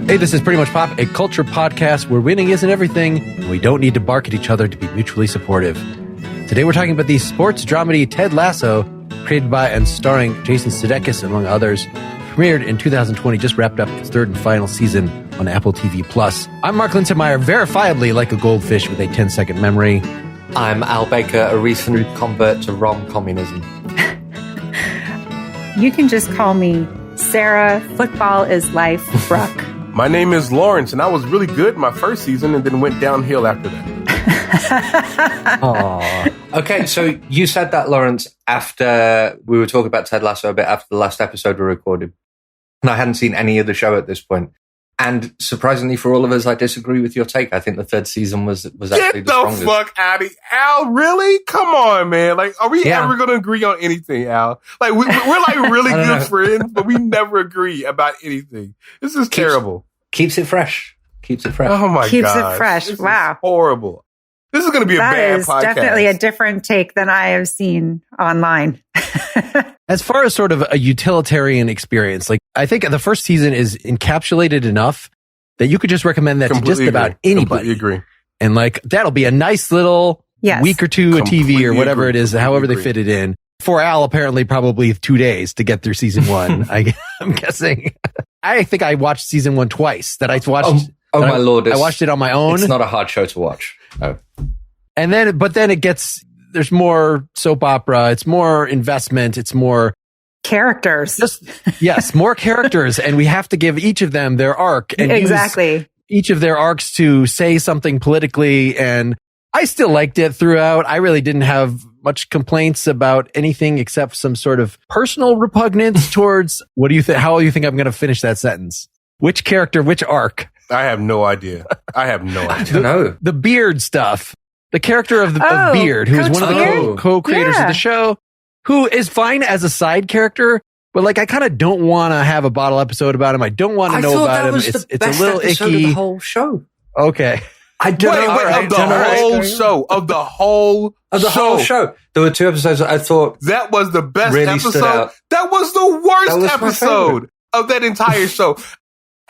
Hey, this is Pretty Much Pop, a culture podcast where winning isn't everything, and we don't need to bark at each other to be mutually supportive. Today we're talking about the sports dramedy Ted Lasso, created by and starring Jason Sudeikis, among others. Premiered in 2020, just wrapped up its third and final season on Apple TV+. I'm Mark Linsenmeyer, verifiably like a goldfish with a 10-second memory. I'm Al Baker, a recent convert to rom-communism. You can just call me Sarah, football is life, Brooke. My name is Lawrence, and I was really good in my first season and then went downhill after that. Aww. Okay, so you said that, Lawrence, after we were talking about Ted Lasso a bit after the last episode we recorded. And I hadn't seen any of the show at this point. And surprisingly for all of us, I disagree with your take. I think the third season was actually Get the strongest. the fuck out of Al, really? Come on, man. Like, are we ever going to agree on anything, Al? Like, we're like really good friends, but we never agree about anything. This is terrible. Keeps it fresh. Keeps it fresh. Oh my god. Keeps it fresh. This Wow. is horrible. This is going to be a bad podcast. That is definitely a different take than I have seen online. As far as sort of a utilitarian experience, like I think the first season is encapsulated enough that you could just recommend that to just about anybody. Completely agree. And like that'll be a nice little week or two of TV or whatever it is, however they fit it in. For Al, apparently probably 2 days to get through season one. I'm guessing. I think I watched season one twice. That I watched. Oh my lord! I watched it on my own. It's not a hard show to watch. Oh. And then, but then it gets. There's more soap opera. It's more investment. It's more characters. Yes, more characters, and we have to give each of them their arc and use each of their arcs to say something politically. And I still liked it throughout. I really didn't have much complaints about anything except some sort of personal repugnance towards. What do you think? How do you think I'm going to finish that sentence? Which character? Which arc? I have no idea. I don't know. The beard stuff. The character of Beard, who is one of the co-creators of the show, who is fine as a side character, but like I kind of don't want to have a bottle episode about him. I don't want to know about him. It's a little icky. Of the whole show. Okay. Of the whole show. There were 2 episodes that I thought that was the best really episode. That was the worst episode of that entire show.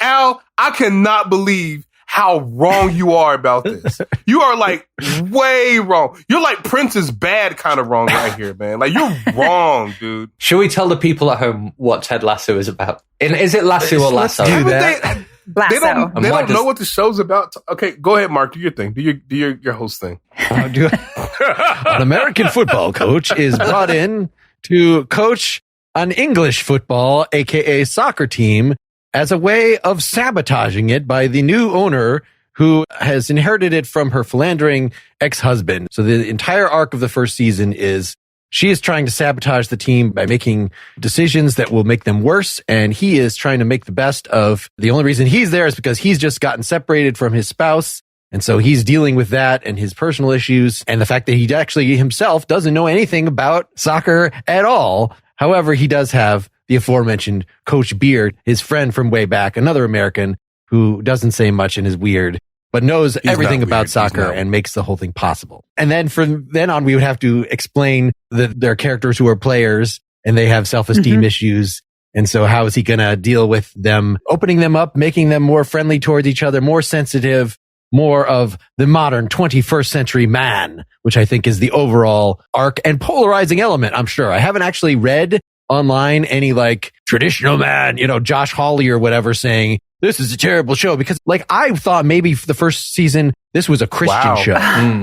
Al, I cannot believe how wrong you are about this. You are like way wrong. You're like Prince's bad kind of wrong right here, man. Like you're wrong, dude. Should we tell the people at home what Ted Lasso is about? Is it Lasso or Lasso? Do that. They don't know what the show's about. Okay, go ahead, Mark. Do your thing. Do your host thing. An American football coach is brought in to coach an English football, aka soccer team, as a way of sabotaging it by the new owner who has inherited it from her philandering ex-husband. So the entire arc of the first season is she is trying to sabotage the team by making decisions that will make them worse. And he is trying to make the best of the only reason he's there is because he's just gotten separated from his spouse. And so he's dealing with that and his personal issues and the fact that he actually himself doesn't know anything about soccer at all. However, he does have the aforementioned Coach Beard, his friend from way back, another American who doesn't say much and is weird, but knows everything about soccer and makes the whole thing possible. And then from then on, we would have to explain their characters who are players and they have self-esteem issues. And so how is he going to deal with them, opening them up, making them more friendly towards each other, more sensitive, more of the modern 21st century man, which I think is the overall arc and polarizing element. I'm sure I haven't actually read online any like traditional man, Josh Hawley or whatever saying this is a terrible show, because like I thought maybe for the first season this was a Christian show.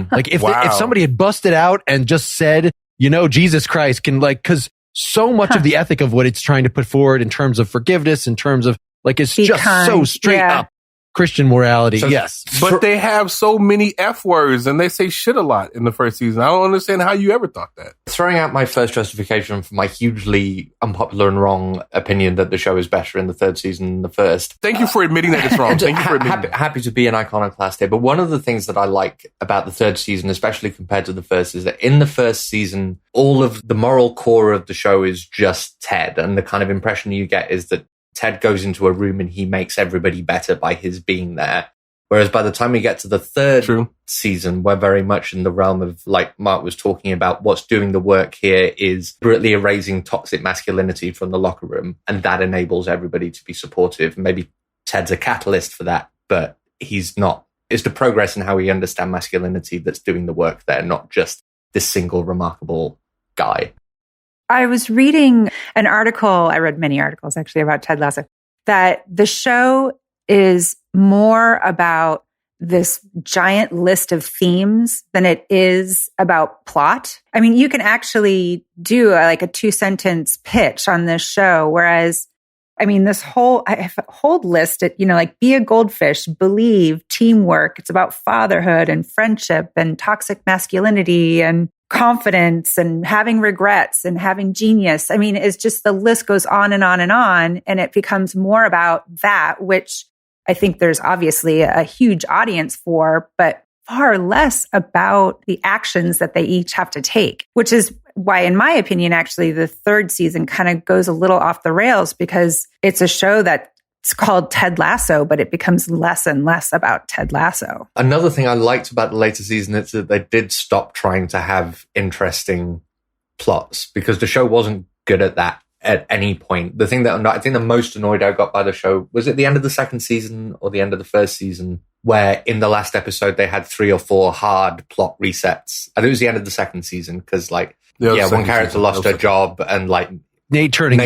Like if somebody had busted out and just said, Jesus Christ can because so much of the ethic of what it's trying to put forward in terms of forgiveness, in terms of like it's just so straight up Christian morality. So, yes. But they have so many F words and they say shit a lot in the first season. I don't understand how you ever thought that. Throwing out my first justification for my hugely unpopular and wrong opinion that the show is better in the third season than the first. Thank you for admitting that it's wrong. Thank you for admitting that. Happy to be an iconoclast here. But one of the things that I like about the third season, especially compared to the first, is that in the first season, all of the moral core of the show is just Ted. And the kind of impression you get is that Ted goes into a room and he makes everybody better by his being there. Whereas by the time we get to the third season, we're very much in the realm of, like Mark was talking about, what's doing the work here is brutally erasing toxic masculinity from the locker room. And that enables everybody to be supportive. Maybe Ted's a catalyst for that, but he's not. It's the progress in how we understand masculinity that's doing the work there, not just this single remarkable guy. I was reading an article, I read many articles actually about Ted Lasso, that the show is more about this giant list of themes than it is about plot. I mean, you can actually do like a 2-sentence pitch on this show, whereas I mean, I have a whole list at, like be a goldfish, believe, teamwork. It's about fatherhood and friendship and toxic masculinity and confidence and having regrets and having genius. I mean, it's just the list goes on and on and on. And it becomes more about that, which I think there's obviously a huge audience for, but far less about the actions that they each have to take, which is why, in my opinion, actually, the third season kind of goes a little off the rails because it's a show that's called Ted Lasso, but it becomes less and less about Ted Lasso. Another thing I liked about the later season is that they did stop trying to have interesting plots because the show wasn't good at that at any point. The thing that I think the most annoyed I got by the show was at the end of the second season or the end of the first season, where in the last episode they had 3 or 4 hard plot resets. I think it was the end of the second season because one character lost her job and Nate turned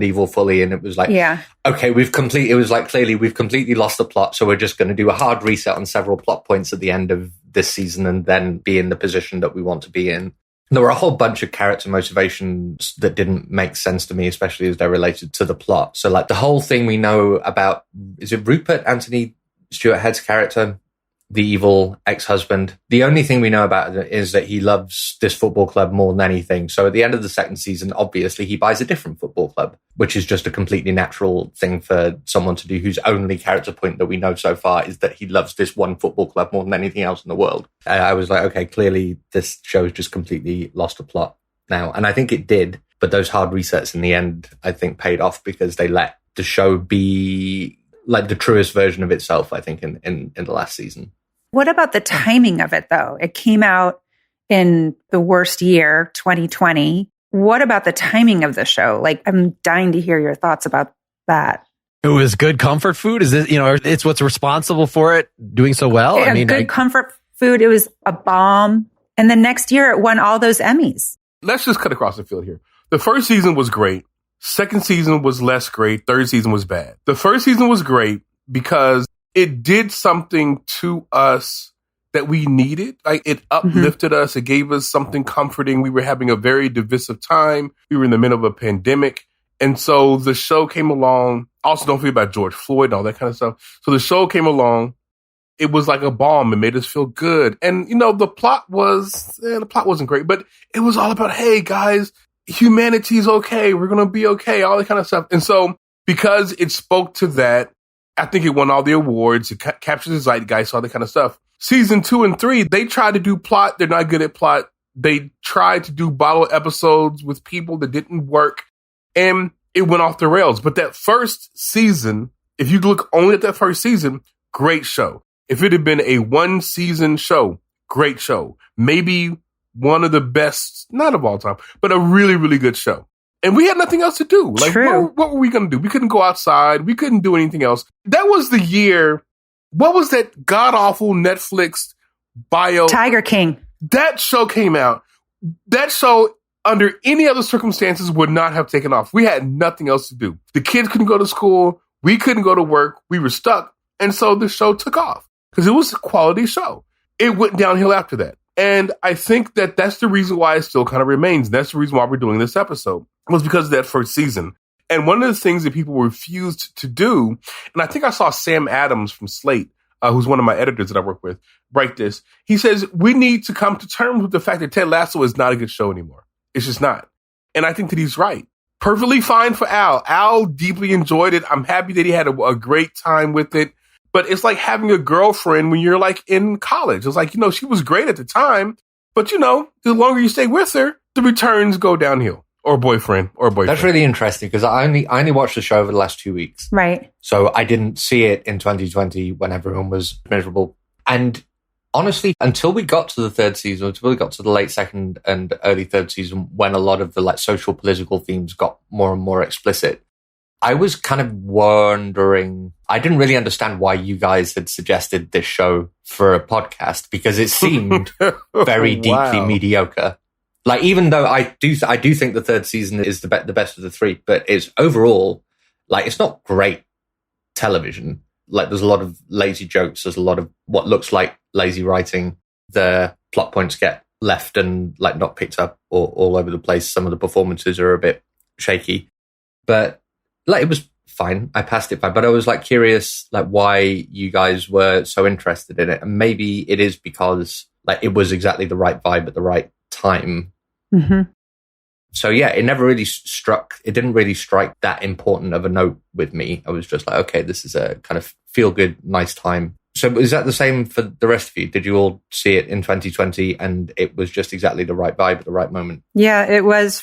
evil fully, and it was okay, it was clearly we've completely lost the plot, so we're just going to do a hard reset on several plot points at the end of this season and then be in the position that we want to be in. There were a whole bunch of character motivations that didn't make sense to me, especially as they're related to the plot. So the whole thing we know about, is it Rupert, Anthony Stewart Head's character, the evil ex-husband? The only thing we know about it is that he loves this football club more than anything. So at the end of the second season, obviously he buys a different football club, which is just a completely natural thing for someone to do whose only character point that we know so far is that he loves this one football club more than anything else in the world. I was like, okay, clearly this show's just completely lost the plot now. And I think it did, but those hard resets in the end, I think paid off because they let the show be the truest version of itself, I think, in the last season. What about the timing of it, though? It came out in the worst year, 2020. What about the timing of the show? I'm dying to hear your thoughts about that. It was good comfort food. Is it, it's what's responsible for it doing so well? Comfort food. It was a bomb. And the next year it won all those Emmys. Let's just cut across the field here. The first season was great. Second season was less great. Third season was bad. The first season was great because it did something to us that we needed. It uplifted us. It gave us something comforting. We were having a very divisive time. We were in the middle of a pandemic. And so the show came along. Also, don't forget about George Floyd and all that kind of stuff. So the show came along. It was like a balm. It made us feel good. And, the plot wasn't great, but it was all about, hey, guys, humanity's okay. We're going to be okay. All that kind of stuff. And so because it spoke to that, I think it won all the awards. It captured the zeitgeist, all that kind of stuff. Season 2 and 3, they tried to do plot. They're not good at plot. They tried to do bottle episodes with people that didn't work. And it went off the rails. But that first season, if you look only at that first season, great show. If it had been a 1-season show, great show. Maybe one of the best, not of all time, but a really, really good show. And we had nothing else to do. What were we going to do? We couldn't go outside. We couldn't do anything else. That was the year. What was that god-awful Netflix bio? Tiger King. That show came out. That show, under any other circumstances, would not have taken off. We had nothing else to do. The kids couldn't go to school. We couldn't go to work. We were stuck. And so the show took off because it was a quality show. It went downhill after that. And I think that that's the reason why it still kind of remains. That's the reason why we're doing this episode, was because of that first season. And one of the things that people refused to do, and I think I saw Sam Adams from Slate, who's one of my editors that I work with, write this. He says, we need to come to terms with the fact that Ted Lasso is not a good show anymore. It's just not. And I think that he's right. Perfectly fine for Al. Al deeply enjoyed it. I'm happy that he had a great time with it. But it's like having a girlfriend when you're in college. It's like, she was great at the time, but the longer you stay with her, the returns go downhill. Or boyfriend. That's really interesting because I only watched the show over the last 2 weeks. Right. So I didn't see it in 2020 when everyone was miserable. And honestly, until we got to the third season, until we got to the late second and early third season, when a lot of the social political themes got more and more explicit, I was kind of wondering, I didn't really understand why you guys had suggested this show for a podcast because it seemed very deeply mediocre. Like, even though I do think the third season is the best of the three, but it's overall, like, it's not great television. Like, there's a lot of lazy jokes. There's a lot of what looks like lazy writing. The plot points get left and like not picked up all over the place. Some of the performances are a bit shaky, but like, it was fine. I passed it by, but I was like curious, like, why you guys were so interested in it. And maybe it is because like it was exactly the right vibe at the right time. Mm-hmm. So yeah, it didn't really strike that important of a note with me. I was just like, okay, this is a kind of feel good, nice time. So is that the same for the rest of you? Did you all see it in 2020 and it was just exactly the right vibe at the right moment? Yeah, it was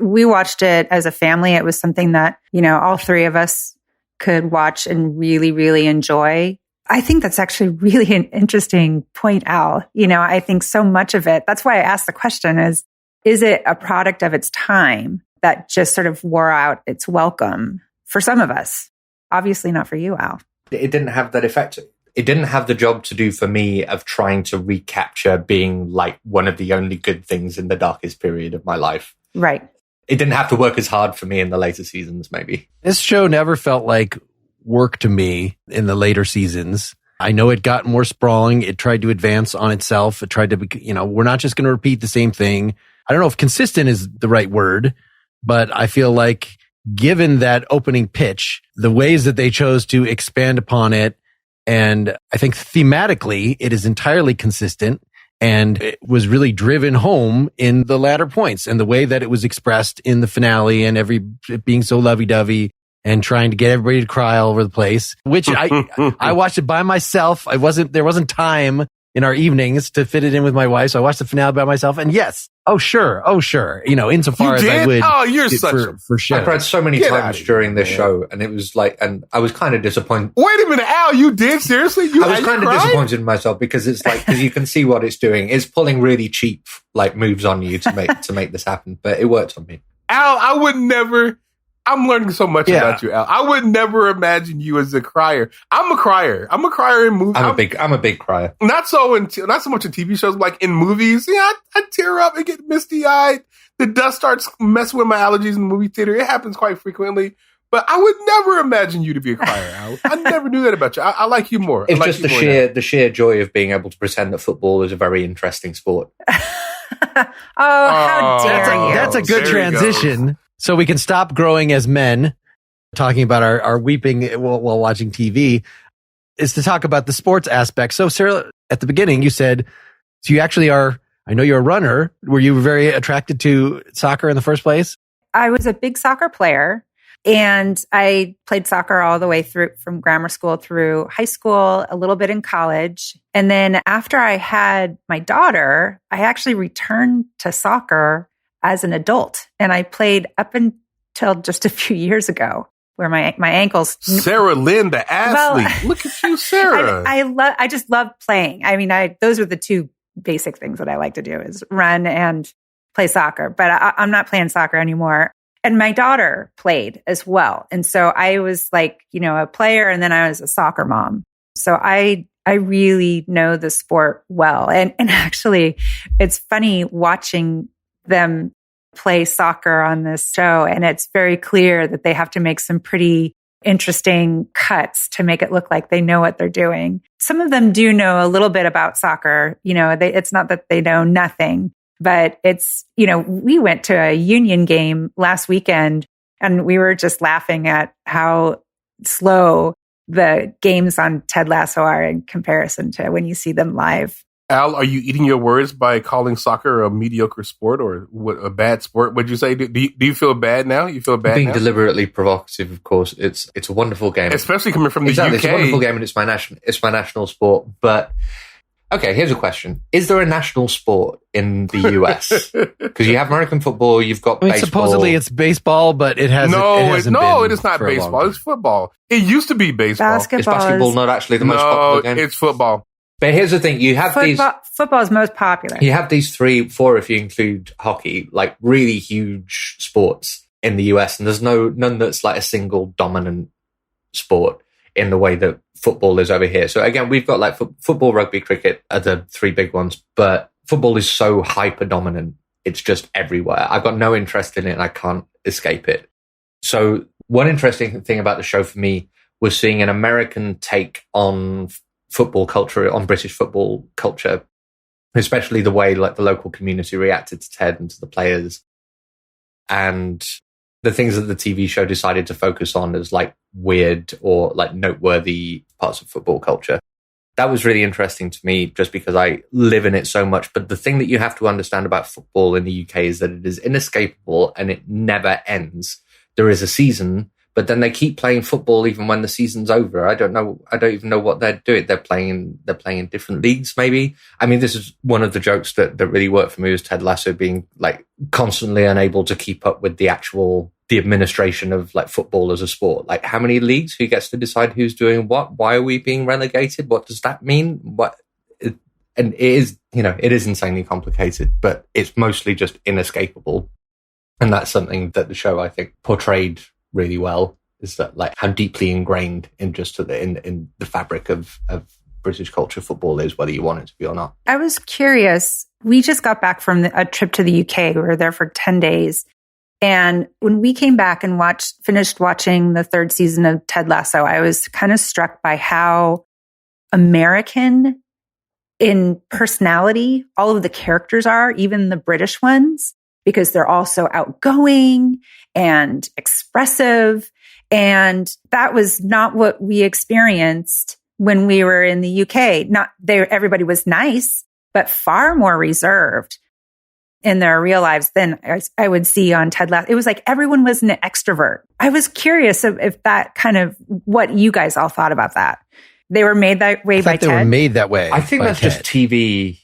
we watched it as a family. It was something that, all three of us could watch and really, really enjoy. I think that's actually really an interesting point, Al. I think so much of it, that's why I asked the question is it a product of its time that just sort of wore out its welcome for some of us? Obviously not for you, Al. It didn't have that effect. It didn't have the job to do for me of trying to recapture being like one of the only good things in the darkest period of my life. Right. It didn't have to work as hard for me in the later seasons, maybe. This show never felt like work to me in the later seasons. I know it got more sprawling. It tried to advance on itself. It tried to, we're not just going to repeat the same thing. I don't know if consistent is the right word, but I feel like given that opening pitch, the ways that they chose to expand upon it, and I think thematically it is entirely consistent and it was really driven home in the latter points and the way that it was expressed in the finale and it being so lovey-dovey and trying to get everybody to cry all over the place, which I watched it by myself. There wasn't time in our evenings to fit it in with my wife. So I watched the finale by myself and yes. Oh, sure. Insofar as I would. Oh, you're such for sure. I cried so many times during this show and it was like, and I was kind of disappointed. Wait a minute, Al, you did? Seriously? I was kind of disappointed in myself because it's like, because you can see what it's doing. It's pulling really cheap, like moves on you to make this happen, but it worked on me. Al, I would never, I'm learning so much about you, Al. I would never imagine you as a crier. I'm a crier. I'm a crier in movies. I'm a big crier. Not so much in TV shows, like in movies. Yeah, I tear up and get misty eyed. The dust starts messing with my allergies in the movie theater. It happens quite frequently. But I would never imagine you to be a crier, Al. I never knew that about you. I like you more. It's just the sheer joy of being able to pretend that football is a very interesting sport. How dare you? That's a good transition. So we can stop growing as men, talking about our weeping while watching TV, is to talk about the sports aspect. So Sarah, at the beginning, you said, so you actually are, I know you're a runner. Were you very attracted to soccer in the first place? I was a big soccer player and I played soccer all the way through from grammar school through high school, a little bit in college. And then after I had my daughter, I actually returned to soccer as an adult. And I played up until just a few years ago where my ankles. Sarahlyn, the athlete. Well, look at you, Sarah. I just love playing. I mean, those are the two basic things that I like to do is run and play soccer, but I'm not playing soccer anymore. And my daughter played as well. And so I was like, a player and then I was a soccer mom. So I really know the sport well. And actually it's funny watching them play soccer on this show. And it's very clear that they have to make some pretty interesting cuts to make it look like they know what they're doing. Some of them do know a little bit about soccer. It's not that they know nothing, but it's, we went to a Union game last weekend and we were just laughing at how slow the games on Ted Lasso are in comparison to when you see them live. Al, are you eating your words by calling soccer a mediocre sport or a bad sport? What'd you say? Do you feel bad now? You feel bad being now? Deliberately provocative, of course. It's a wonderful game. Especially coming from the UK. It's a wonderful game and it's my national sport. But, okay, here's a question. Is there a national sport in the US? Because you have American football, you've got baseball. Supposedly it's baseball, but it hasn't. It is not baseball. It's football. It used to be baseball. Is basketball not actually the most popular game? No, it's football. But here's the thing, you have football is most popular. You have these 3, 4 if you include hockey, like really huge sports. in the US, and there's none that's like a single dominant sport in the way that football is over here. So again, we've got like football, rugby, cricket are the three big ones, but football is so hyper dominant. It's just everywhere. I've got no interest in it and I can't escape it. So one interesting thing about the show for me was seeing an American take on football culture, on British football culture, especially the way like the local community reacted to Ted and to the players, and the things that the TV show decided to focus on as like weird or like noteworthy parts of football culture. That was really interesting to me just because I live in it so much. But the thing that you have to understand about football in the UK is that it is inescapable and it never ends. There is a season, but then they keep playing football even when the season's over. I don't even know what they're doing. They're playing in different leagues, maybe. I mean, this is one of the jokes that really worked for me, was Ted Lasso being like constantly unable to keep up with the administration of like football as a sport. Like, how many leagues? Who gets to decide who's doing what? Why are we being relegated? What does that mean? And it is, it is insanely complicated, but it's mostly just inescapable. And that's something that the show, I think, portrayed really well, is that like how deeply ingrained in the fabric of British culture football is, whether you want it to be or not. I was curious. We just got back from a trip to the UK. We were there for 10 days. And when we came back and finished watching the third season of Ted Lasso, I was kind of struck by how American in personality all of the characters are, even the British ones, because they're all so outgoing and expressive. And that was not what we experienced when we were in the UK. Everybody was nice, but far more reserved in their real lives than I would see on Ted Lasso. It was like everyone was an extrovert. I was curious if that kind of what you guys all thought about that. They were made that way by Ted. They were made that way. I think that's just TV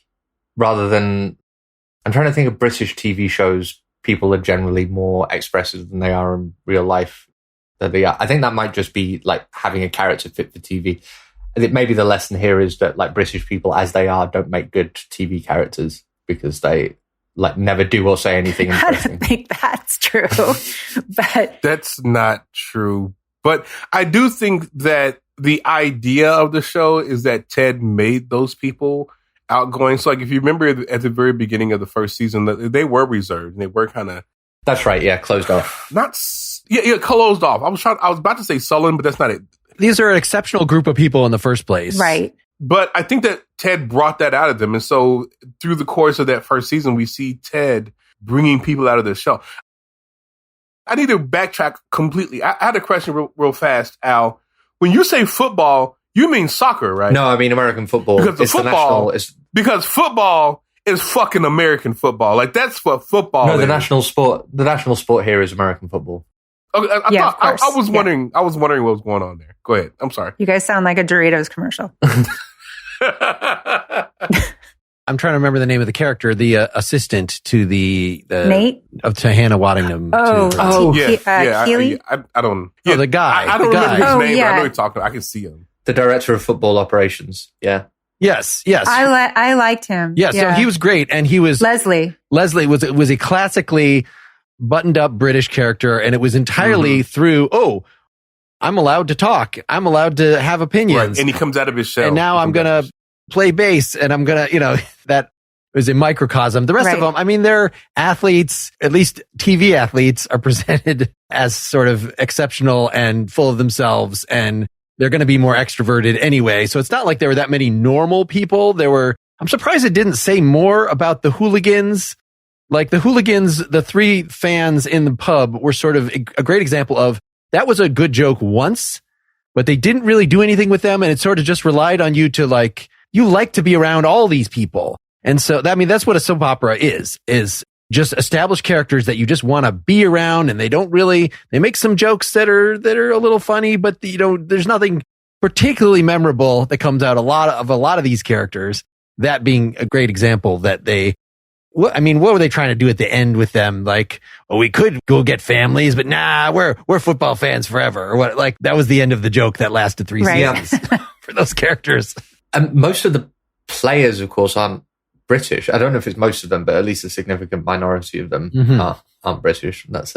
rather than. I'm trying to think of British TV shows. People are generally more expressive than they are in real life. I think that might just be like having a character fit for TV. I think maybe the lesson here is that like British people, as they are, don't make good TV characters because they like never do or say anything interesting. I don't think that's true, but that's not true. But I do think that the idea of the show is that Ted made those people outgoing. So like if you remember at the very beginning of the first season, they were reserved and they were kind of. That's right. Yeah. Closed off. Closed off. I was about to say sullen, but that's not it. These are an exceptional group of people in the first place. Right. But I think that Ted brought that out of them. And so through the course of that first season, we see Ted bringing people out of the show. I need to backtrack completely. I had a question real fast, Al. When you say football, you mean soccer, right? No, I mean American football. Because football is fucking American football. Like that's what football is. The national sport here is American football. Okay, I was wondering what was going on there. Go ahead. I'm sorry. You guys sound like a Doritos commercial. I'm trying to remember the name of the character, the assistant to the Nate to Hannah Waddingham. Keely. I don't. Yeah, the guy. I don't remember his name. Yeah. But I know you're talking. I can see him. The director of football operations. Yeah. Yes. I liked him. Yeah, so he was great, and he was Leslie was a classically buttoned up British character, and it was entirely through. Oh, I'm allowed to talk. I'm allowed to have opinions, right. And he comes out of his shell. And now I'm gonna play bass, and I'm gonna, that was a microcosm. The rest of them, I mean, they're athletes. At least TV athletes are presented as sort of exceptional and full of themselves, and they're going to be more extroverted anyway. So it's not like there were that many normal people. I'm surprised it didn't say more about the hooligans. Like the hooligans, the three fans in the pub were sort of a great example of that was a good joke once, but they didn't really do anything with them. And it sort of just relied on you to you like to be around all these people. And so that's what a soap opera is just established characters that you just want to be around, and they make some jokes that are a little funny, but there's nothing particularly memorable that comes out a lot of these characters. That being a great example that what were they trying to do at the end with them? Like, we could go get families, but nah, we're football fans forever. Or what? Like that was the end of the joke that lasted 3 seasons for those characters. And most of the players, of course, aren't British. I don't know if it's most of them, but at least a significant minority of them aren't British. That's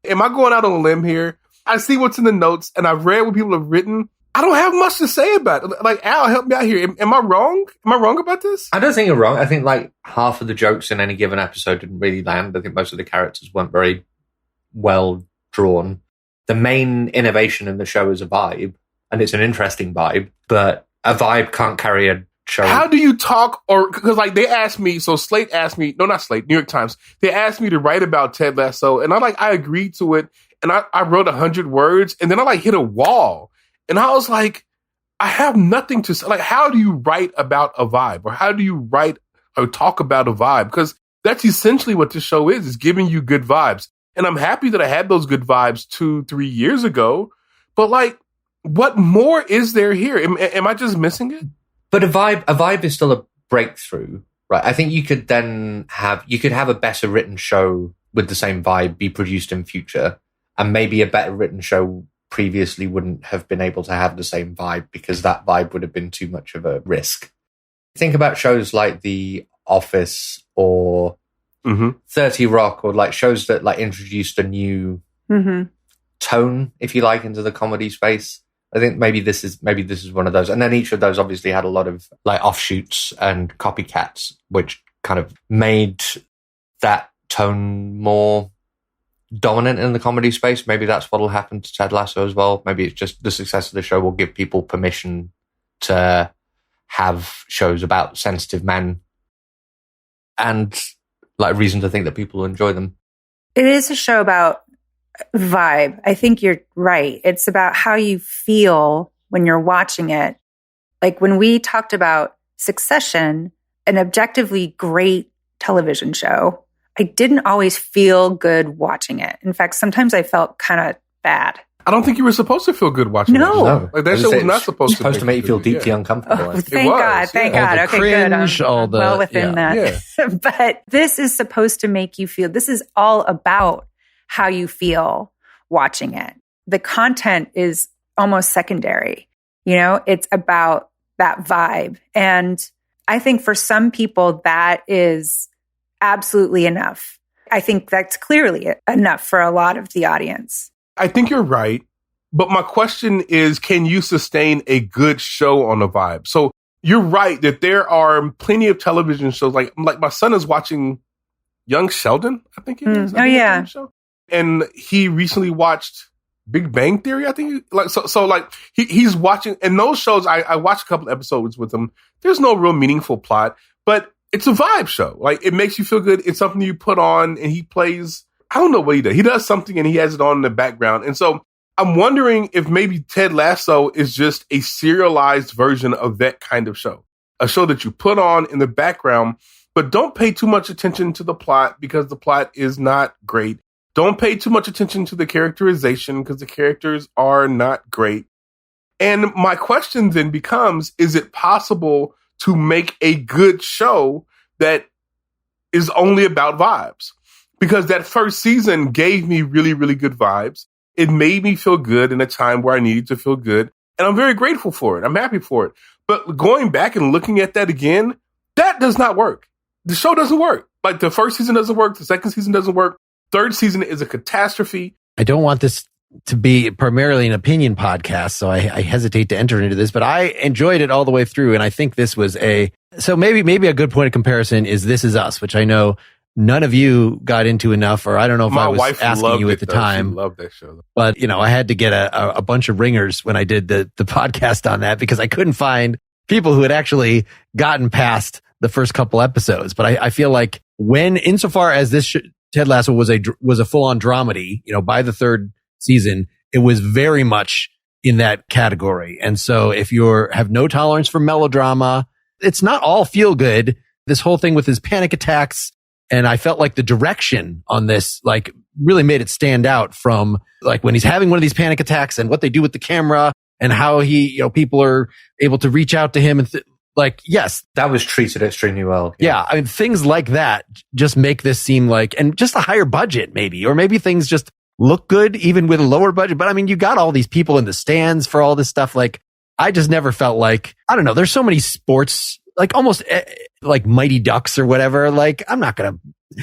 Am I going out on a limb here? I see what's in the notes, and I've read what people have written. I don't have much to say about it. Like, Al, help me out here. Am I wrong? Am I wrong about this? I don't think you're wrong. I think like half of the jokes in any given episode didn't really land. I think most of the characters weren't very well drawn. The main innovation in the show is a vibe, and it's an interesting vibe, but a vibe can't carry a show. How do you talk, or because like they asked me, so Slate asked me, no, not Slate, New York Times, they asked me to write about Ted Lasso, and I agreed to it, and I wrote 100 words, and then I like hit a wall. And I was like, I have nothing to say. Like, how do you write about a vibe? Or how do you write or talk about a vibe? Because that's essentially what this show is giving you good vibes. And I'm happy that I had those good vibes 2-3 years ago. But like, what more is there here? Am I just missing it? But a vibe is still a breakthrough, right? I think you could have a better written show with the same vibe be produced in future. And maybe a better written show previously wouldn't have been able to have the same vibe because that vibe would have been too much of a risk. Think about shows like The Office or 30 Rock, or like shows that like introduced a new tone, if you like, into the comedy space. I think maybe this is one of those. And then each of those obviously had a lot of like offshoots and copycats, which kind of made that tone more dominant in the comedy space. Maybe that's what'll happen to Ted Lasso as well. Maybe it's just the success of the show will give people permission to have shows about sensitive men and like reason to think that people will enjoy them. It is a show about vibe. I think you're right. It's about how you feel when you're watching it. Like when we talked about Succession, an objectively great television show, I didn't always feel good watching it. In fact, sometimes I felt kind of bad. I don't think you were supposed to feel good watching it. No. Like that show was not supposed to make you feel deeply uncomfortable. Oh, thank God. Thank God. All the Okay, cringe, good. all the well within that. Yeah. But this is supposed to make you feel, this is all about how you feel watching it. The content is almost secondary. You know, it's about that vibe. And I think for some people, that is absolutely enough. I think that's clearly enough for a lot of the audience. I think you're right. But my question is, can you sustain a good show on a vibe? So you're right that there are plenty of television shows. Like my son is watching Young Sheldon, I think it is. Oh, yeah. And he recently watched Big Bang Theory, I think. He's watching, and those shows, I watched a couple episodes with him. There's no real meaningful plot, but it's a vibe show. Like, it makes you feel good. It's something you put on, and he plays, I don't know what he does. He does something, and he has it on in the background. And so I'm wondering if maybe Ted Lasso is just a serialized version of that kind of show. A show that you put on in the background, but don't pay too much attention to the plot because the plot is not great. Don't pay too much attention to the characterization because the characters are not great. And my question then becomes, is it possible to make a good show that is only about vibes? Because that first season gave me really, really good vibes. It made me feel good in a time where I needed to feel good. And I'm very grateful for it. I'm happy for it. But going back and looking at that again, that does not work. The show doesn't work. Like, the first season doesn't work. The second season doesn't work. Third season is a catastrophe. I don't want this to be primarily an opinion podcast, so I hesitate to enter into this, but I enjoyed it all the way through. And I think this was so maybe a good point of comparison is This Is Us, which I know none of you got into enough, or I don't know if My I was wife asking you at the though. time. She loved that show. But, you know, I had to get a bunch of ringers when I did the podcast on that because I couldn't find people who had actually gotten past the first couple episodes. But I feel like insofar as this Ted Lasso was a full-on dramedy, you know, by the third season, it was very much in that category. And so if you have no tolerance for melodrama, it's not all feel good. This whole thing with his panic attacks, and I felt like the direction on this, like, really made it stand out from, like, when he's having one of these panic attacks and what they do with the camera and how people are able to reach out to him and yes. That was treated extremely well. Yeah. I mean, things like that just make this seem like, and just a higher budget maybe, or maybe things just look good even with a lower budget. But I mean, you got all these people in the stands for all this stuff. Like, I just never felt like, I don't know, there's so many sports, like almost like Mighty Ducks or whatever. Like, I'm not going to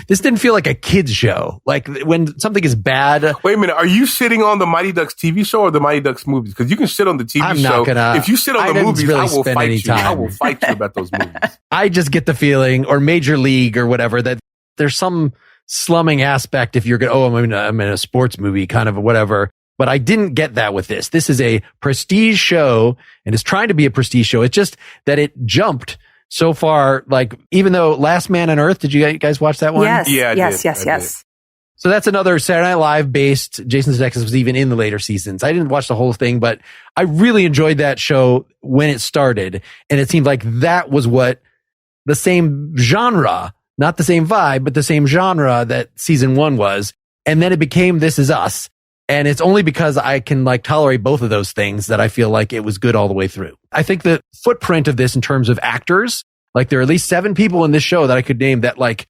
This didn't feel like a kid's show. Like when something is bad. Wait a minute. Are you shitting on the Mighty Ducks TV show or the Mighty Ducks movies? Because you can shit on the TV show. Not gonna. If you shit on the movies, really I will fight you. Time. I will fight you about those movies. I just get the feeling, or Major League or whatever, that there's some slumming aspect if you're going, I'm in a sports movie, kind of whatever. But I didn't get that with this. This is a prestige show and it's trying to be a prestige show. It's just that it jumped so far, like, even though Last Man on Earth, did you guys watch that one? Yes. Yeah, Yes. So that's another Saturday Night Live based. Jason Sudeikis was even in the later seasons. I didn't watch the whole thing, but I really enjoyed that show when it started. And it seemed like that was what the same genre, not the same vibe, but the same genre that season 1 was. And then it became This Is Us. And it's only because I can like tolerate both of those things that I feel like it was good all the way through. I think the footprint of this in terms of actors, like there are at least 7 people in this show that I could name that like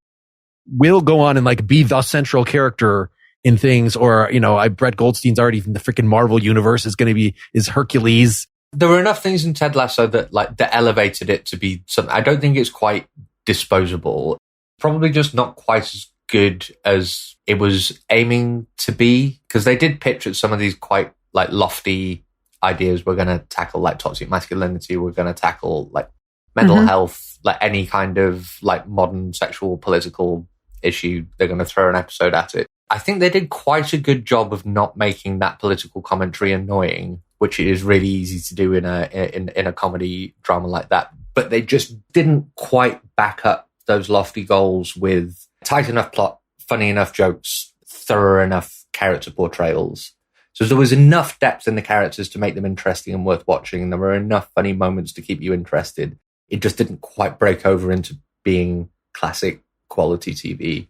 will go on and like be the central character in things. Or, Brett Goldstein's already from the freaking Marvel universe is Hercules. There were enough things in Ted Lasso that elevated it to be something. I don't think it's quite disposable. Probably just not quite as good as it was aiming to be, because they did pitch at some of these quite like lofty ideas. We're going to tackle like toxic masculinity. We're going to tackle like mental health, like any kind of like modern sexual political issue. They're going to throw an episode at it. I think they did quite a good job of not making that political commentary annoying, which is really easy to do in a comedy drama like that. But they just didn't quite back up those lofty goals with tight enough plot, funny enough jokes, thorough enough character portrayals. So there was enough depth in the characters to make them interesting and worth watching. And there were enough funny moments to keep you interested. It just didn't quite break over into being classic quality TV.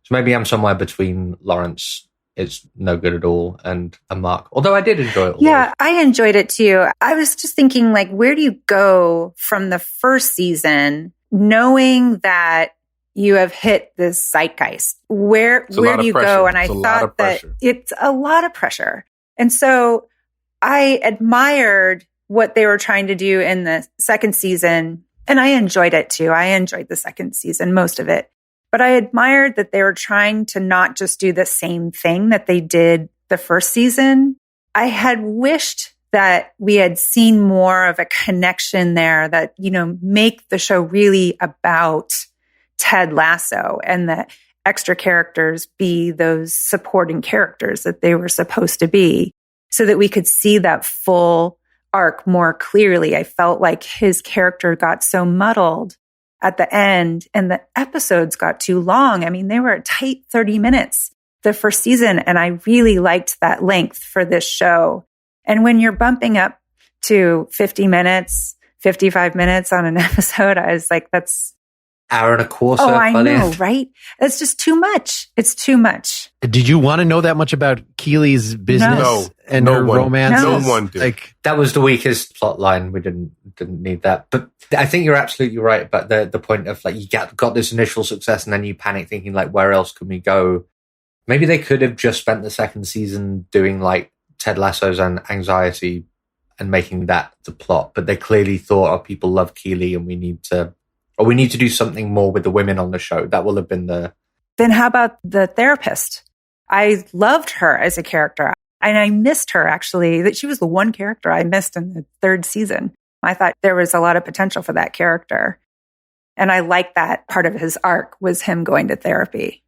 So maybe I'm somewhere between Lawrence, it's no good at all, and Mark. Although I did enjoy it. Yeah, I enjoyed it too. I was just thinking, like, where do you go from the first season knowing that you have hit this zeitgeist? Where do you go? And I thought that it's a lot of pressure. And so I admired what they were trying to do in the second season. And I enjoyed it too. I enjoyed the second season, most of it. But I admired that they were trying to not just do the same thing that they did the first season. I had wished that we had seen more of a connection there that, make the show really about Ted Lasso and the extra characters be those supporting characters that they were supposed to be, so that we could see that full arc more clearly. I felt like his character got so muddled at the end and the episodes got too long. I mean, they were a tight 30 minutes the first season, and I really liked that length for this show. And when you're bumping up to 50 minutes, 55 minutes on an episode, I was like, that's hour and a quarter. Oh, I know, right? It's just too much. It's too much. Did you want to know that much about Keely's business and her romances? No one did. Like, that was the weakest plot line. We didn't need that. But I think you're absolutely right about the point of like, you got this initial success and then you panic thinking like, where else can we go? Maybe they could have just spent the second season doing like Ted Lasso's and anxiety and making that the plot. But they clearly thought, oh, people love Keely and we need to do something more with the women on the show. That will have been the... Then how about the therapist? I loved her as a character. And I missed her, actually. That she was the one character I missed in the third season. I thought there was a lot of potential for that character. And I liked that part of his arc was him going to therapy.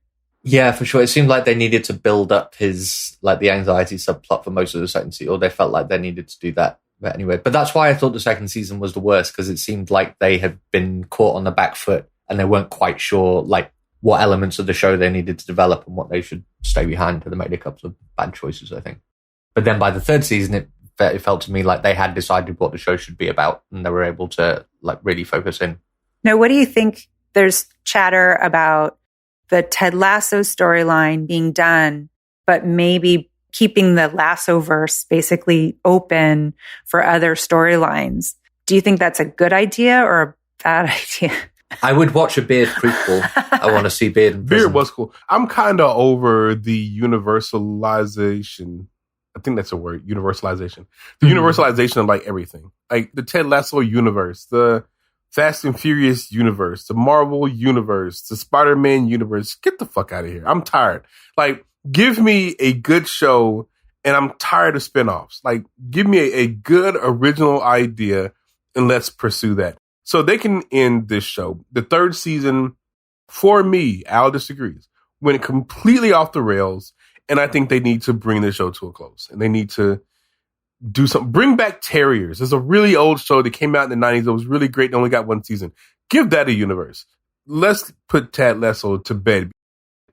Yeah, for sure. It seemed like they needed to build up his, like the anxiety subplot for most of the second season, or they felt like they needed to do that. But anyway, but that's why I thought the second season was the worst, because it seemed like they had been caught on the back foot and they weren't quite sure like what elements of the show they needed to develop and what they should stay behind. So they made a couple of bad choices, I think. But then by the third season, it felt to me like they had decided what the show should be about and they were able to like really focus in. Now, what do you think? There's chatter about the Ted Lasso storyline being done, but maybe keeping the Lassoverse basically open for other storylines. Do you think that's a good idea or a bad idea? I would watch a Beard prequel. I want to see Beard in prison. Beard was cool. I'm kind of over the universalization. I think that's a word, universalization. The universalization of like everything. Like the Ted Lasso universe, the Fast and Furious universe, the Marvel universe, the Spider-Man universe. Get the fuck out of here. I'm tired. Like, give me a good show, and I'm tired of spinoffs. Like, give me a good original idea, and let's pursue that. So they can end this show. The third season, for me, Al disagrees, went completely off the rails, and I think they need to bring the show to a close. And they need to do something. Bring back Terriers. It's a really old show that came out in the 90s. It was really great and only got one season. Give that a universe. Let's put Ted Lasso to bed.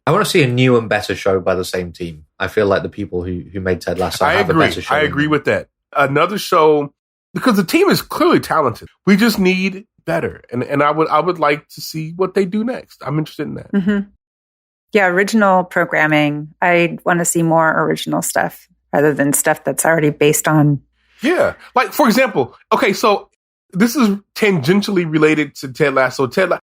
I want to see a new and better show by the same team. I feel like the people who made Ted Lasso have a better show. I agree with that. Another show, because the team is clearly talented. We just need better. And I would like to see what they do next. I'm interested in that. Mm-hmm. Yeah, original programming. I want to see more original stuff rather than stuff that's already based on. Yeah. Like, for example, okay, so this is tangentially related to Ted Lasso.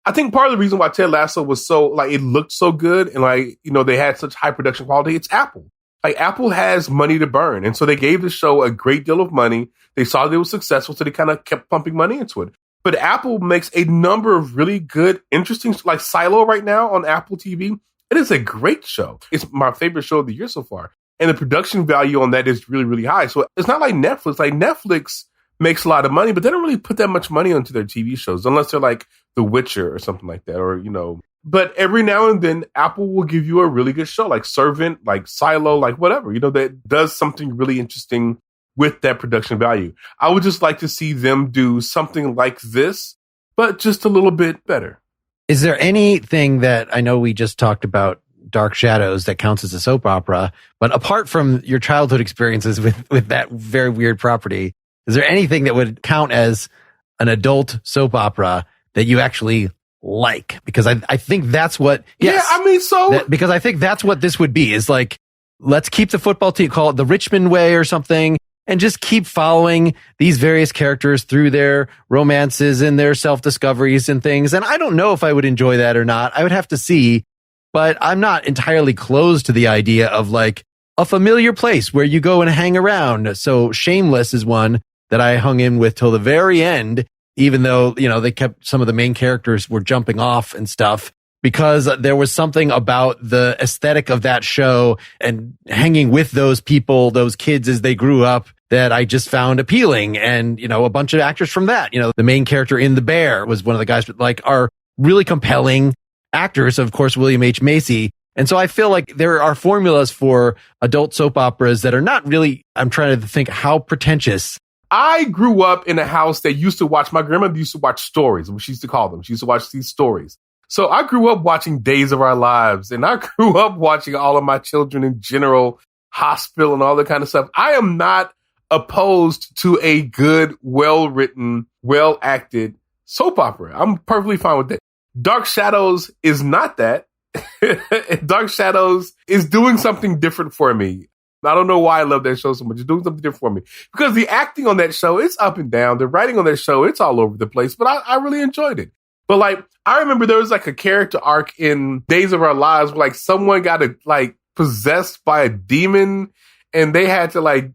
I think part of the reason why Ted Lasso was so, like, it looked so good and, like, you know, they had such high production quality, it's Apple. Like, Apple has money to burn. And so they gave the show a great deal of money. They saw that it was successful, so they kind of kept pumping money into it. But Apple makes a number of really good, interesting, like Silo right now on Apple TV. It is a great show. It's my favorite show of the year so far. And the production value on that is really, really high. So it's not like Netflix. Like, Netflix makes a lot of money, but they don't really put that much money onto their TV shows unless they're like The Witcher or something like that, or, you know. But every now and then, Apple will give you a really good show, like Servant, like Silo, like whatever, you know, that does something really interesting with that production value. I would just like to see them do something like this, but just a little bit better. Is there anything that, I know we just talked about Dark Shadows, that counts as a soap opera, but apart from your childhood experiences with that very weird property, is there anything that would count as an adult soap opera that you actually like? Because I think that's what, yes, yeah, I mean, so because I think that's what this would be, is like, let's keep the football team, call it the Richmond Way or something, and just keep following these various characters through their romances and their self-discoveries and things. And I don't know if I would enjoy that or not. I would have to see, but I'm not entirely closed to the idea of like a familiar place where you go and hang around. So Shameless is one that I hung in with till the very end, even though, you know, they kept, some of the main characters were jumping off and stuff, because there was something about the aesthetic of that show and hanging with those people, those kids as they grew up, that I just found appealing. And, you know, a bunch of actors from that, you know, the main character in The Bear was one of the guys that like are really compelling actors, of course, William H. Macy. And so I feel like there are formulas for adult soap operas that are not really, I'm trying to think how pretentious. I grew up in a house that used to watch, my grandmother used to watch stories, what she used to call them. She used to watch these stories. So I grew up watching Days of Our Lives, and I grew up watching All of My Children in General Hospital and all that kind of stuff. I am not opposed to a good, well-written, well-acted soap opera. I'm perfectly fine with that. Dark Shadows is not that. Dark Shadows is doing something different for me. I don't know why I love that show so much. It's doing something different for me. Because the acting on that show, it's up and down. The writing on that show, it's all over the place. But I really enjoyed it. But like, I remember there was like a character arc in Days of Our Lives where like someone got like possessed by a demon and they had to like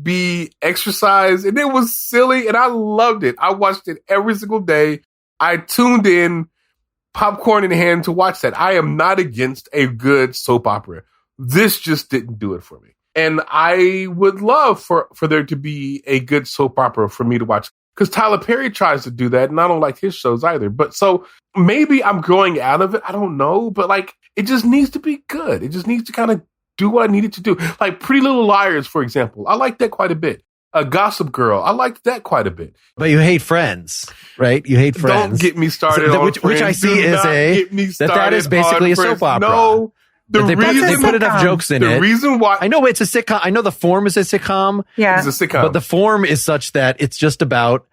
be exorcised, and it was silly and I loved it. I watched it every single day. I tuned in, popcorn in hand, to watch that. I am not against a good soap opera. This just didn't do it for me. And I would love for there to be a good soap opera for me to watch, because Tyler Perry tries to do that, and I don't like his shows either. But so maybe I'm growing out of it. I don't know. But like, it just needs to be good. It just needs to kind of do what I needed to do. Like Pretty Little Liars, for example. I like that quite a bit. Gossip Girl. I liked that quite a bit. But you hate Friends, right? You hate Friends. Don't get me started on which I see Friends. that is basically a soap opera. No. They put enough jokes in it. The reason why... I know it's a sitcom. I know the form is a sitcom. Yeah. It's a sitcom. But the form is such that it's just about,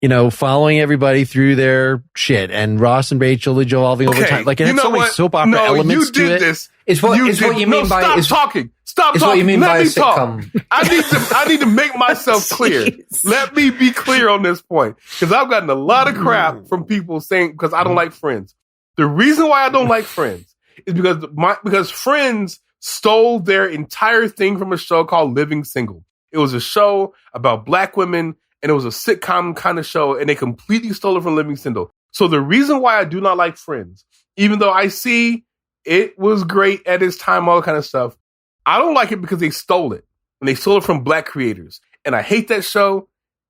you know, following everybody through their shit, and Ross and Rachel evolving over time. Like, it has so many soap opera elements to it. You did this. It's what you mean by... Stop talking. Stop talking. What you mean Let by me a sitcom. talk. I need to make myself clear. Let me be clear on this point, because I've gotten a lot of crap from people saying, because I don't like Friends. The reason why I don't like Friends is because Friends stole their entire thing from a show called Living Single. It was a show about Black women and it was a sitcom kind of show, and they completely stole it from Living Single. So the reason why I do not like Friends, even though I see it was great at its time, all that kind of stuff, I don't like it because they stole it. And they stole it from black creators. And I hate that show,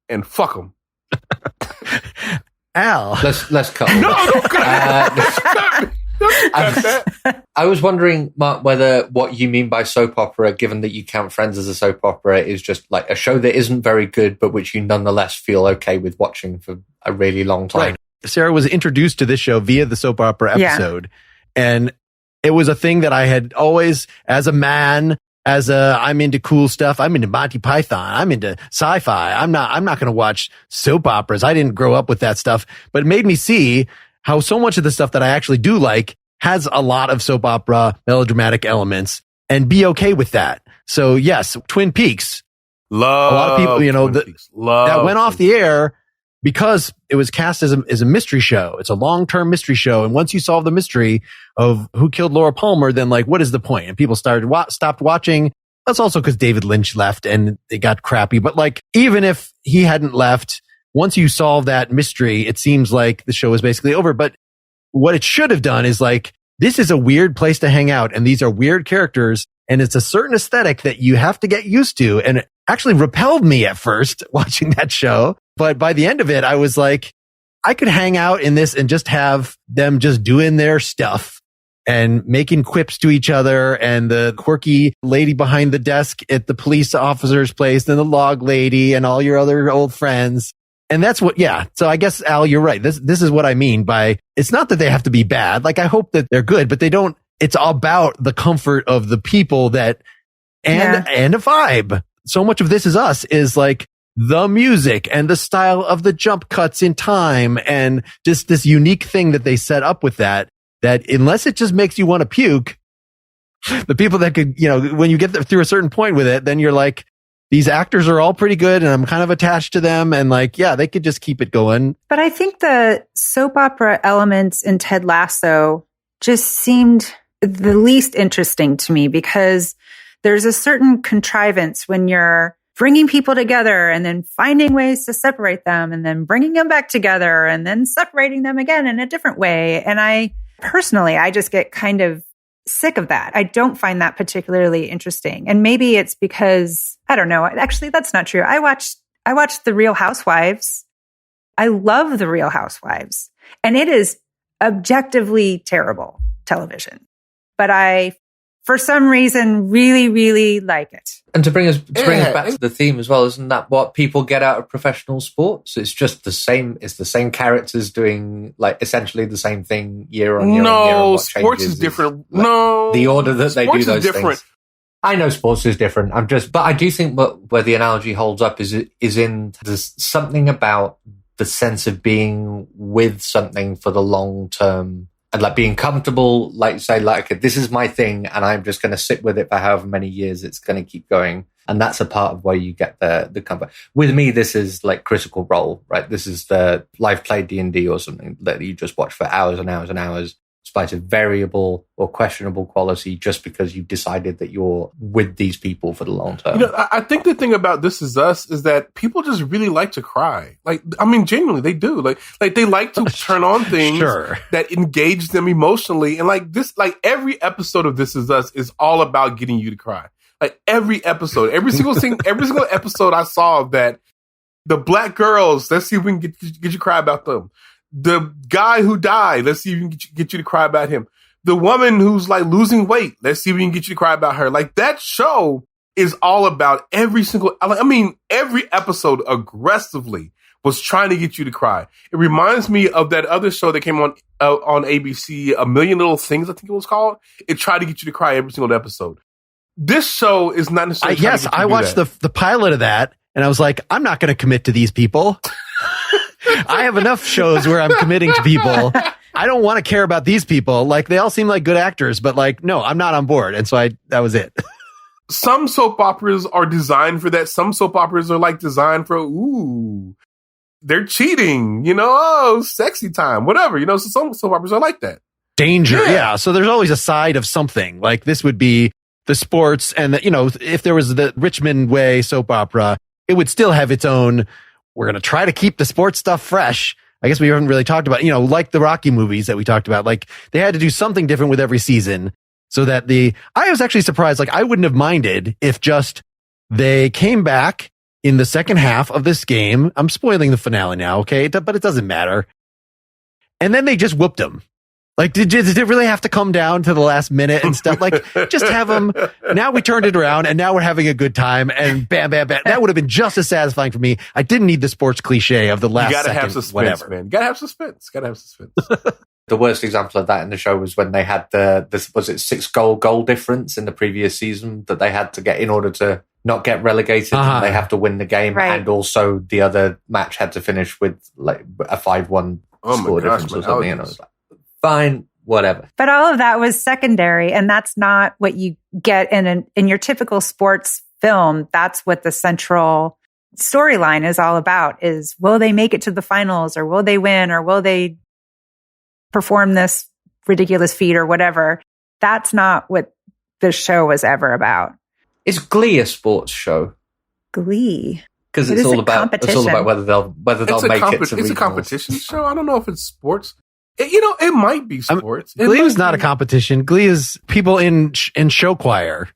and fuck them. Al. Let's cut. No, don't cut me. Don't cut that. I was wondering, Mark, whether what you mean by soap opera, given that you count Friends as a soap opera, is just like a show that isn't very good, but which you nonetheless feel okay with watching for a really long time. Right. Sarah was introduced to this show via the soap opera episode. Yeah. And it was a thing that I had always, as a man, I'm into cool stuff. I'm into Monty Python. I'm into sci-fi. I'm not going to watch soap operas. I didn't grow up with that stuff, but it made me see how so much of the stuff that I actually do like has a lot of soap opera melodramatic elements, and be okay with that. So yes, Twin Peaks. Love a lot of people, that went off the air because it was cast as a mystery show. It's a long-term mystery show. And once you solve the mystery of who killed Laura Palmer, then like, what is the point? And people stopped watching. That's also because David Lynch left and it got crappy. But like, even if he hadn't left, once you solve that mystery, it seems like the show is basically over. But what it should have done is like, this is a weird place to hang out. And these are weird characters. And it's a certain aesthetic that you have to get used to. And it actually repelled me at first watching that show. But by the end of it, I was like, I could hang out in this and just have them just doing their stuff and making quips to each other, and the quirky lady behind the desk at the police officer's place, and the log lady and all your other old friends. And that's what, yeah. So I guess, Al, you're right. This is what I mean by, it's not that they have to be bad. Like, I hope that they're good, but they don't, it's about the comfort of the people and a vibe. So much of This Is Us is like the music and the style of the jump cuts in time and just this unique thing that they set up with that unless it just makes you want to puke, the people that could, when you get through a certain point with it, then you're like, these actors are all pretty good and I'm kind of attached to them. And like, yeah, they could just keep it going. But I think the soap opera elements in Ted Lasso just seemed the least interesting to me, because there's a certain contrivance when you're bringing people together and then finding ways to separate them and then bringing them back together and then separating them again in a different way. And I just get kind of sick of that. I don't find that particularly interesting. And maybe it's because, I don't know. Actually, that's not true. I watched The Real Housewives. I love The Real Housewives. And it is objectively terrible television. But I, for some reason, really, really like it. And to bring us back to the theme as well, isn't that what people get out of professional sports? It's just the same. It's the same characters doing like essentially the same thing year on year. No, sports is different. No, the order that they do those different. Things. I know sports is different. But I do think where the analogy holds up is in there's something about the sense of being with something for the long term. And like being comfortable, like say, like, this is my thing and I'm just going to sit with it for however many years it's going to keep going. And that's a part of where you get the comfort. With me, this is like Critical Role, right? This is the live play D&D or something that you just watch for hours and hours and hours, despite a variable or questionable quality, just because you've decided that you're with these people for the long term. I think the thing about This Is Us is that people just really like to cry. Like, I mean, genuinely, they do. Like they like to turn on things that engage them emotionally. And like every episode of This Is Us is all about getting you to cry. Like every episode, every single episode I saw of that, the black girls, let's see if we can get you to cry about them. The guy who died, let's see if we can get you to cry about him. The woman who's like losing weight, let's see if we can get you to cry about her. Like that show is all about every episode aggressively was trying to get you to cry. It reminds me of that other show that came on ABC, A Million Little Things, I think it was called. It tried to get you to cry every single episode. This show is not necessarily. Yes, I watched the pilot of that and I was like, I'm not going to commit to these people. I have enough shows where I'm committing to people. I don't want to care about these people. Like, they all seem like good actors, but like, no, I'm not on board. And so that was it. Some soap operas are designed for that. Some soap operas are like designed for, they're cheating, sexy time, whatever, so some soap operas are like that. Danger. Yeah. So there's always a side of something. Like, this would be the sports and if there was the Richmond Way soap opera, it would still have its own we're going to try to keep the sports stuff fresh. I guess we haven't really talked about, like the Rocky movies that we talked about. Like they had to do something different with every season so that I was actually surprised. Like I wouldn't have minded if just they came back in the second half of this game. I'm spoiling the finale now. Okay. But it doesn't matter. And then they just whooped them. Like, did it really have to come down to the last minute and stuff? Like, just have them. Now we turned it around and now we're having a good time and bam, bam, bam. That would have been just as satisfying for me. I didn't need the sports cliche of the last you gotta second, have suspense, whatever. man. You gotta have suspense. The worst example of that in the show was when they had was it 6-goal difference in the previous season that they had to get in order to not get relegated. And they have to win the game. Right. And also the other match had to finish with like a 5-1 score difference or something. And I was like, fine, whatever. But all of that was secondary, and that's not what you get in your typical sports film. That's what the central storyline is all about: is will they make it to the finals, or will they win, or will they perform this ridiculous feat, or whatever. That's not what the show was ever about. Is Glee a sports show? Glee, because it's all about whether they'll make it to regionals. It's a competition show. I don't know if it's sports. It might be sports. Glee is not a competition. Glee is people in show choir.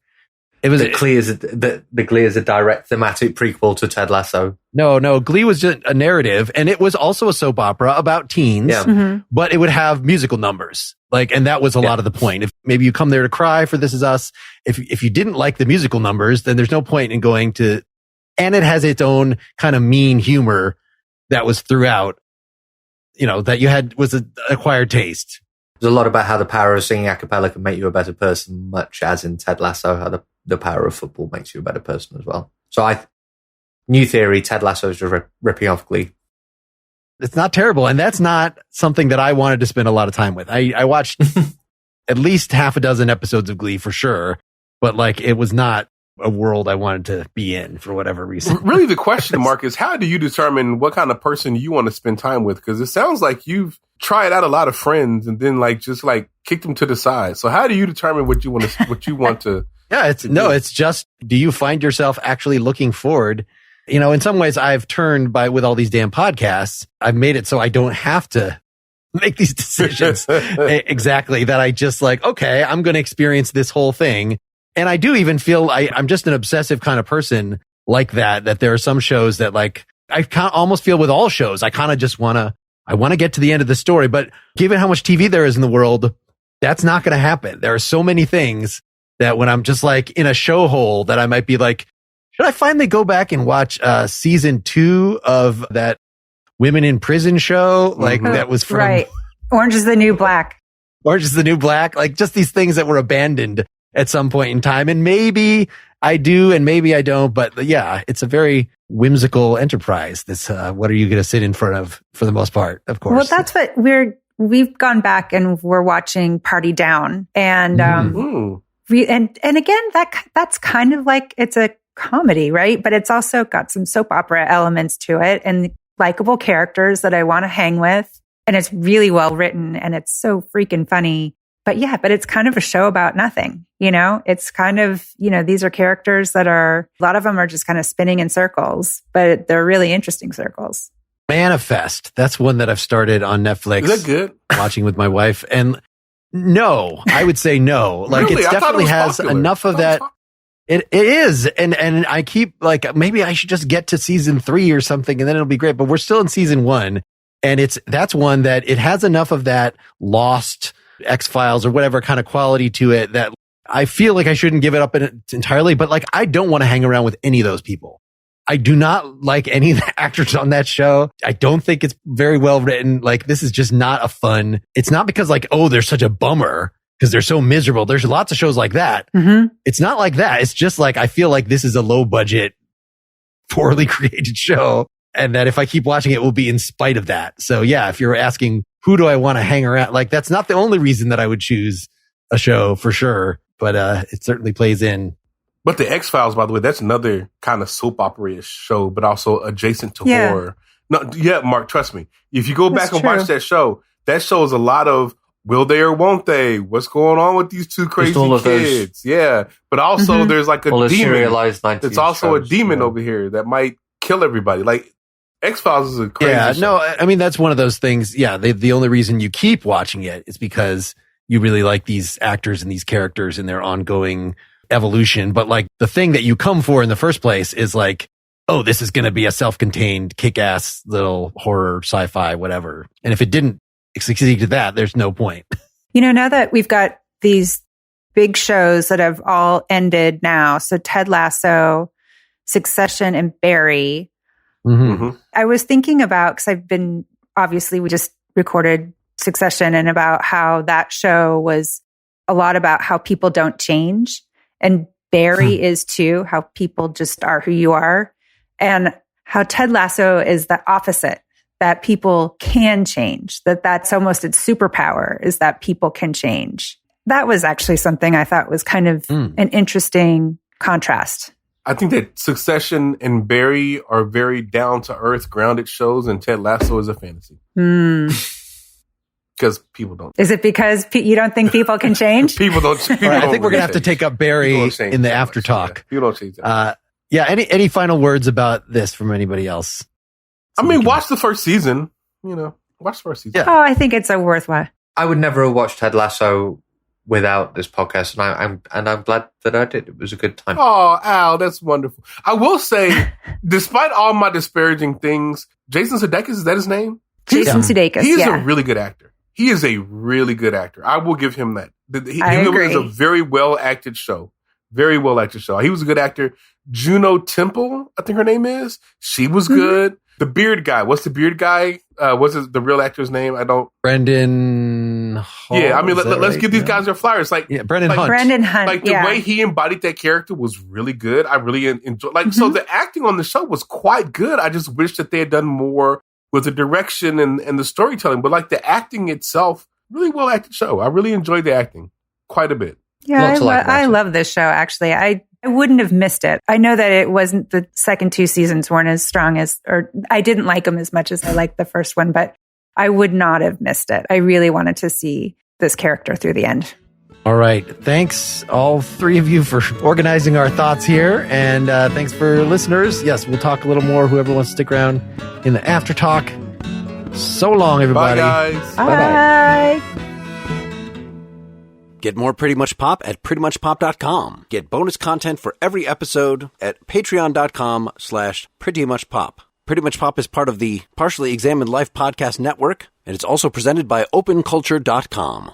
It was Glee is a direct thematic prequel to Ted Lasso. No. Glee was just a narrative, and it was also a soap opera about teens. Yeah. But it would have musical numbers, and that was a lot of the point. If maybe you come there to cry for This Is Us, if you didn't like the musical numbers, then there's no point in going to. And it has its own kind of mean humor that was throughout. That was an acquired taste. There's a lot about how the power of singing a cappella can make you a better person, much as in Ted Lasso, how the power of football makes you a better person as well. So new theory, Ted Lasso is just ripping off Glee. It's not terrible. And that's not something that I wanted to spend a lot of time with. I watched at least half a dozen episodes of Glee for sure, but it was not a world I wanted to be in for whatever reason. Really, the question mark is, how do you determine what kind of person you want to spend time with? Because it sounds like you've tried out a lot of friends and then just kicked them to the side. So how do you determine what you want to? Yeah, it's just, do you find yourself actually looking forward? In some ways I've turned with all these damn podcasts, I've made it so I don't have to make these decisions exactly, that I just okay, I'm going to experience this whole thing. And I do even feel I'm just an obsessive kind of person like that there are some shows that I kind of almost feel with all shows, I kind of just want to get to the end of the story. But given how much TV there is in the world, that's not going to happen. There are so many things that when I'm just in a show hole that I might be should I finally go back and watch season 2 of that Women in Prison show? That was from right. Orange is the New Black. Orange is the New Black. Just these things that were abandoned at some point in time. And maybe I do and maybe I don't. But yeah, it's a very whimsical enterprise. This, what are you going to sit in front of for the most part, of course. Well, that's what we've gone back and we're watching Party Down. And, and again, that's kind of it's a comedy, right? But it's also got some soap opera elements to it and likable characters that I want to hang with. And it's really well written and it's so freaking funny. But it's kind of a show about nothing, It's kind of, these are characters that a lot of them are just kind of spinning in circles, but they're really interesting circles. Manifest. That's one that I've started on Netflix. Is that good? Watching with my wife. And no, I would say no. Really? It definitely has popular. Enough of that. It is. And I keep maybe I should just get to season 3 or something and then it'll be great. But we're still in season 1. And that's one that it has enough of that Lost, X-Files or whatever kind of quality to it that I feel like I shouldn't give it up entirely, but I don't want to hang around with any of those people. I do not like any of the actors on that show. I don't think it's very well written. This is just not a fun. It's not because they're such a bummer because they're so miserable. There's lots of shows like that. Mm-hmm. It's not like that. It's just I feel like this is a low budget, poorly created show. And that if I keep watching it will be in spite of that. So yeah, if you're asking, who do I want to hang around? That's not the only reason that I would choose a show for sure, but it certainly plays in. But the X-Files, by the way, that's another kind of soap opera-ish show, but also adjacent to horror. No, yeah, Mark, trust me. If you go back and watch that show is a lot of will they or won't they? What's going on with these two crazy kids? Yeah, but also there's a demon. Serialized 90s it's also shows, a demon over here that might kill everybody. X-Files is a crazy show. No, I mean, that's one of those things. Yeah, the only reason you keep watching it is because you really like these actors and these characters and their ongoing evolution. But like the thing that you come for in the first place is like, oh, this is going to be a self-contained, kick-ass little horror, sci-fi, whatever. And if it didn't succeed to that, there's no point. Now that we've got these big shows that have all ended now, so Ted Lasso, Succession, and Barry, I was thinking about, because obviously we just recorded Succession, and about how that show was a lot about how people don't change. And Barry is too, how people just are who you are. And how Ted Lasso is the opposite, that people can change, that's almost its superpower, is that people can change. That was actually something I thought was kind of an interesting contrast. I think that Succession and Barry are very down-to-earth, grounded shows, and Ted Lasso is a fantasy. Because people don't. Is it because you don't think people can change? People don't. I think we're going to have to take up Barry in the after talk. People don't change that. Any final words about this from anybody else? I mean, watch the first season. Watch the first season. Yeah. Oh, I think it's a worthwhile. I would never have watched Ted Lasso without this podcast, and I'm glad that I did. It was a good time. Oh, Al, that's wonderful. I will say, despite all my disparaging things, Jason Sudeikis, is that his name? Jason Sudeikis. He is a really good actor. He is a really good actor. I will give him that. I agree. It was a very well acted show. Very well acted show. He was a good actor. Juno Temple, I think her name is. She was good. The beard guy. What's the beard guy? What's the real actor's name? I don't. Brendan Hall. Yeah, I mean, let's give these guys their flowers. Brendan Hunt. Brendan Hunt. Like the way he embodied that character was really good. I really enjoyed. So the acting on the show was quite good. I just wish that they had done more with the direction and the storytelling. But like the acting itself, really well acted show. I really enjoyed the acting quite a bit. Yeah, I love this show, actually. I wouldn't have missed it. I know that it wasn't, the second two seasons weren't as strong or I didn't like them as much as I liked the first one, but I would not have missed it. I really wanted to see this character through the end. All right. Thanks, all three of you, for organizing our thoughts here. And thanks for listeners. Yes, we'll talk a little more, whoever wants to stick around, in the after talk. So long, everybody. Bye, guys. Bye. Get more Pretty Much Pop at prettymuchpop.com. Get bonus content for every episode at patreon.com/prettymuchpop. Pretty Much Pop is part of the Partially Examined Life podcast network, and it's also presented by openculture.com.